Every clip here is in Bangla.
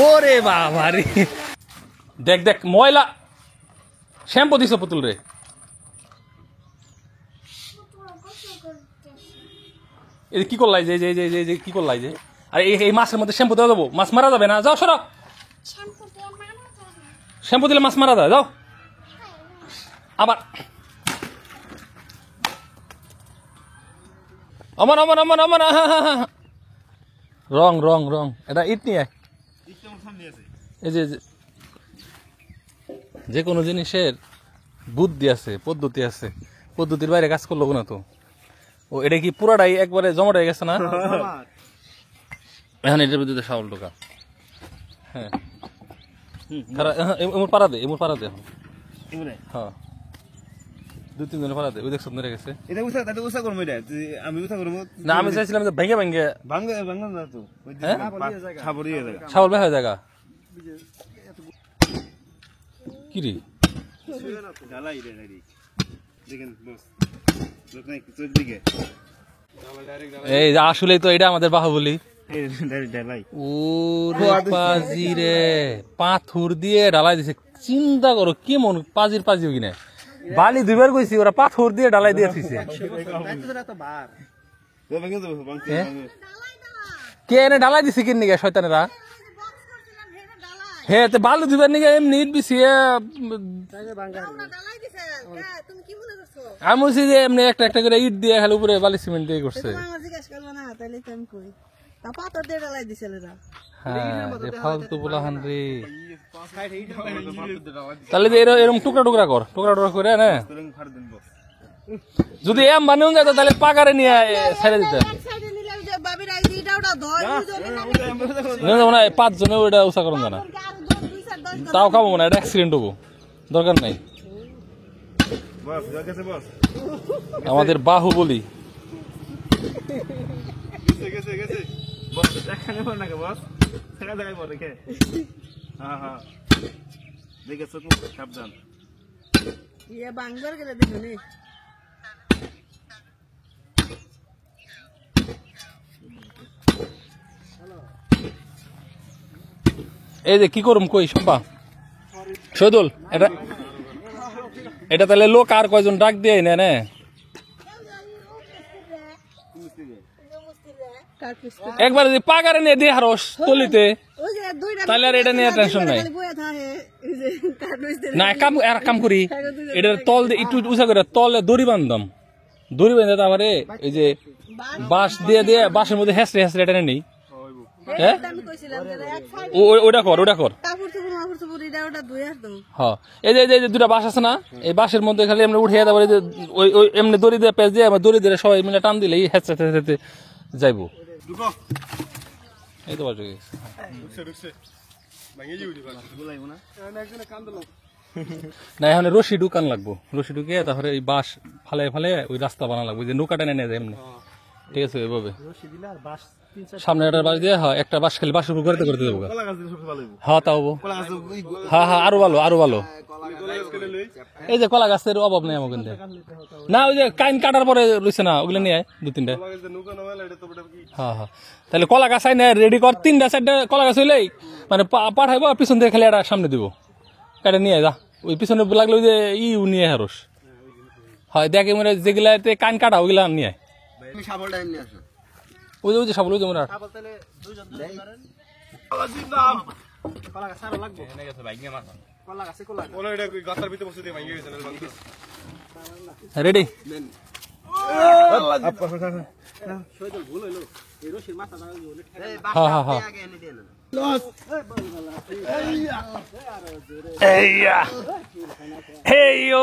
ওরে বাবা রে, দেখ দেখ ময়লা শ্যাম্পু দিছ পুতুল রে। এই কি করলাই যে কি করলাই যে? আরে এই মাছের মধ্যে শ্যাম্পু দেওয়া যাবো? মাছ মারা যাবে না, যাও সরো। শ্যাম্পু দিলে মাছ মারা যায়, যাও। আবার অমন অমন অমন অমন, রং রং রং, এটা ইট নিয়ে এই যে কোনো জিনিসের বুদ্ধি আছে, পদ্ধতি আছে, পদ্ধতির বাইরে কাজ করলো না তো। ও এটা কি পুরাটাই একবারে জমাট হয়ে গেছে না? এখন এটার ভিতরে শাওল ঢোকা। হ্যাঁ এমন পারা দে, এমন পারা দে এখন। হ্যাঁ 2-3 জনের পারা দে, ওই দেখ ধরে গেছে। এটা উঠা তাতে উঠা করব এটা আমি উঠা করব না, আমি চাইছিলাম যে ভেঙে ভেঙে ভাঙা না তো ওই ছাবড়িয়ে জায়গা শাওল ভাই হয়ে জায়গা কি রে ঢালাই রে রেডি দেখেন বস লোক নাই চোখ দিকে এই আসলে তো এটা আমাদের বাহুবলী। এই ঢালাই ওরে পাজি রে, পাথর দিয়ে ঢালাই দিছে। চিন্তা করো কেমন পাজির পাজি কিনা, বালি দুইবার কইছি, ওরা পাথর দিয়ে ঢালাই দিয়ে দিছে। কে এনে ঢালাই দিছে কিন নিগে শয়তানেরা? হ্যাঁ তো বালু দুইবার নিগে এমনি ইট বিছিয়ে আমি বলছি যে এমনি একটা একটা করে ইট দিয়ে খালি উপরে বালি সিমেন্ট দিয়ে করছে। ফালতু বলাহান রে। তাহলে এরকম টুকরা টুকরা কর, টুকরা টুকরা করে না, যদি এম বানিয়ে যায় তাহলে পাকারে নিয়ে ছেড়ে দিতেন। 5 জনে ওইটা উষা করুন না, তাও খাবো না, এটা অ্যাক্সিডেন্ট হবো, দরকার নাই। আমাদের বাহুবলী সাবধান এই যে কি করুম কই সম্পা শহীদুল, এটা তাহলে লোক আর কয়জন ডাক দিয়ে না না একবার যদি পাগারে নিয়ে দিয়ে হারস তলিতে, তাহলে আর এটা নিয়ে টেনশন নাই। না এক কাম করি, এটা তল দিয়ে একটু উঁচা করে তলে দড়ি বান্ধম, দড়ি বাঁধে তারপরে এই যে বাঁশ দিয়ে দিয়ে বাঁশের মধ্যে হেসড়ে হেসড়ে এটা নেই। হ্যাঁ ওটা কর, ওটা কর। হ্যাঁ এই যে দুটা বাঁশ আছে না, এই বাঁশের মধ্যে খালি এমনি উঠিয়ে তারপরে ওই এমনি দড়ি দিয়ে পেঁচ দিয়ে দড়ি দিয়ে সবাই মিলে টান দিলে হেসড়ে হেসড়ে যাইবো। এই তো বাজে না, এখন রশি ঢুকান লাগবো, রশি ঢুকিয়ে তারপরে এই বাঁশ ফালে ফালে ওই রাস্তা বানা লাগবো, যে নৌকা টেনে নিয়ে যায় এমনি। ঠিক আছে ওইভাবে সামনে একটা বাঁশ দিয়ে, হ্যাঁ একটা বাঁশ খালি বাঁশের উপর করতে করতে দেবো। হ্যাঁ তাও হ্যাঁ হ্যাঁ আরো ভালো আরো ভালো। এই যে কলা গাছের অভাব নেই আমাকে না, ওই যে কাইন কাটার পরে রয়েছে না, ওগুলো নিয়ে 2-3টা। হ্যাঁ হ্যাঁ তাহলে কলা গাছ আই না রেডি কর, 3-4টা কলা গাছ হইলেই মানে পাঠাইবো, পিছন দিয়ে খালি একটা সামনে দিব, কাটা নিয়ে যা। ওই পিছনে লাগলো যে নিয়ে হারস হয় দেখে মানে যেগুলাতে কান কাটা ওগুলা নিয়ে ওই যে সাবল যেমন রেডি। হ্যাঁ হ্যাঁ হ্যাঁ হেইও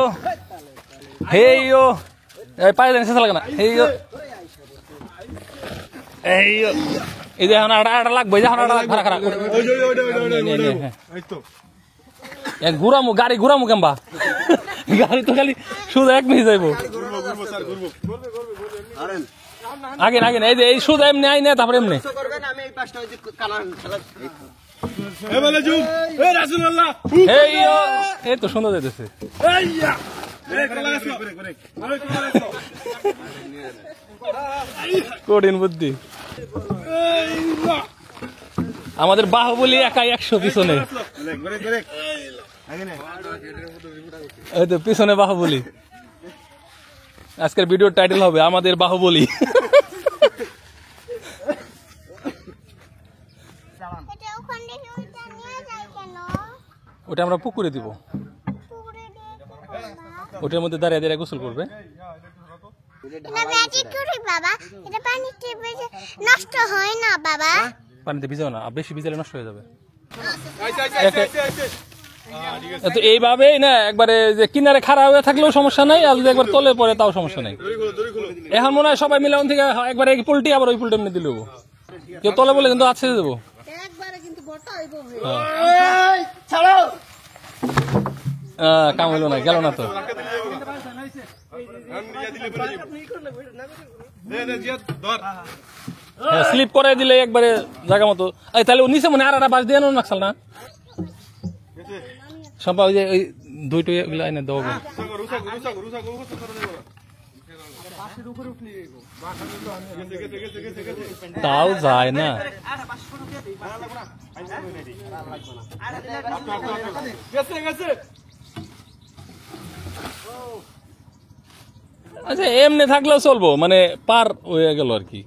হেইও পায়ে দেন শেষ লাগে না, হেইও এইও এই যে এখন আটা লাগবে, যখন আটা খারাপ খারাপ ঘুরামু গাড়ি ঘুরামু কেমবা, গাড়ি তো খালি শুধু 1 মিনিট যাইবো। আগে আগে এই যে এই শুধু এমনি আই না, তারপরে এমনি এই তো সুন্দর যাইতেছে। কঠিন বুদ্ধি। আমাদের বাহুবলী একাই 100 পিছনে, এই তো পিছনে বাহুবলী। আজকের ভিডিওর টাইটেল হবে আমাদের বাহুবলী। ওটা আমরা পুকুরে দিব, ওটার মধ্যে দাঁড়িয়ে দাঁড়িয়ে গোসল করবে। নষ্ট হয় না বাবা, পানিতে ভিজাও না, বেশি ভিজালে নষ্ট হয়ে যাবে। তো এইভাবেই না একবারে যে কিনারে খাড়া হয়ে থাকলেও সমস্যা নাই, আর যদি একবার তলে পড়ে তাও সমস্যা নাই। এখন মনে হয় সবাই মিলে ওখান থেকে একবারে পোল্টি আবার ওই পোল্টি এমনি দিলে কেউ তলে বলে কিন্তু আছে দেবো। কাম হইলো না, গেল না তো। হ্যাঁ, স্লিপ করে দিলে একবারে জায়গা মতো। তাহলে নিচে মনে আর একটা বাস দিয়ে আনো নাকশাল না সম্ভব, ওই যে ওই দুইটা এনে দেবো। তাও যায় না। আচ্ছা, এমনি থাকলেও চলবো, মানে পার হয়ে গেল আর কি।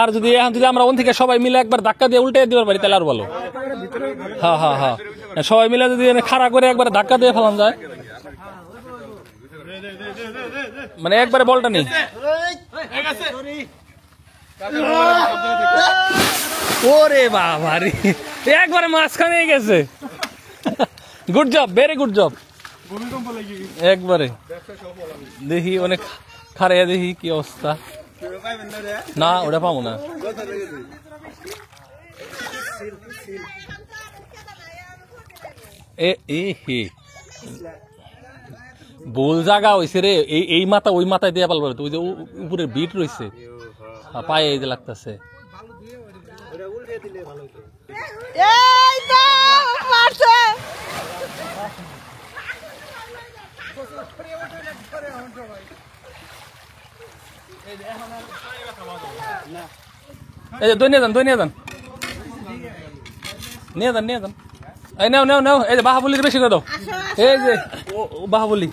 আর যদি এখন যদি আমরা ওন থেকে সবাই মিলে একবার ধাক্কা দিয়ে উল্টে দিতে পারি তাহলে আর ভালো। হ্যাঁ হ্যাঁ হ্যাঁ, সবাই মিলে যদি খাড়া করে একবার ধাক্কা দিয়ে ফেলান যায়, মানে একবারে বলটা নেই। ওরে বাবা রে, একবারে মাঝখানে গেছে। Good job, very good job. একবারে দেখি অনেক খারাইয়া, দেখি কি অবস্থা। না ওটা পাবো না। ভুল জায়গা হয়েছে রে, এই মাথা ওই মাথায় দিয়ে পারবো। ওই যে উপরে বিট রয়েছে, পায়ে এই যে লাগতেছে। এই যে দই নিয়ে যান, দই নিয়ে যান, নিয়ে যান, নিয়ে যান। এই নাও নাও নাও, এই যে বাহুবলীর বেশি করে দাও। এই যে বাহুবলী,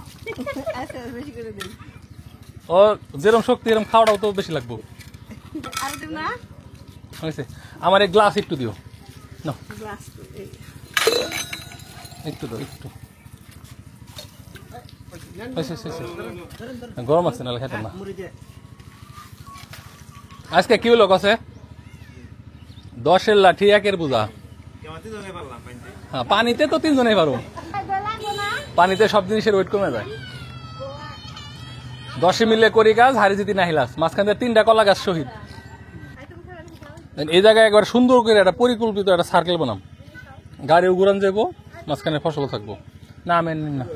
ও যেরকম শক্তি এরকম খাওয়াটাও তো বেশি লাগবো। আমার এই গ্লাস একটু দিও, না একটু দাও, একটু। গরম আছে নাহলে খেতাম না। আজকে কি হলো কাছে 10-এর লাঠি 1-এর বোঝা। হ্যাঁ, পানিতে তো 3 জনেই পারো। পানিতে সব জিনিসের ওয়েট কমে যায়। 10 মিলে করি কাজ, হারি জিতি নাহিলাস। মাঝখানে 3টা কলা গাছ শহীদ। এই জায়গায় একবার সুন্দর করে একটা পরিকল্পিত একটা সার্কেল বানাম, গাড়িও ঘুরান যাবো, মাঝখানে ফসল থাকবো। না মেন না।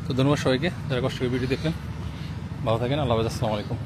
তো ধন্যবাদ সবাইকে যারা কষ্ট করে ভিডিও দেখলেন। ভালো থাকেন, আল্লাহ হাফেজ, আসসালামু আলাইকুম।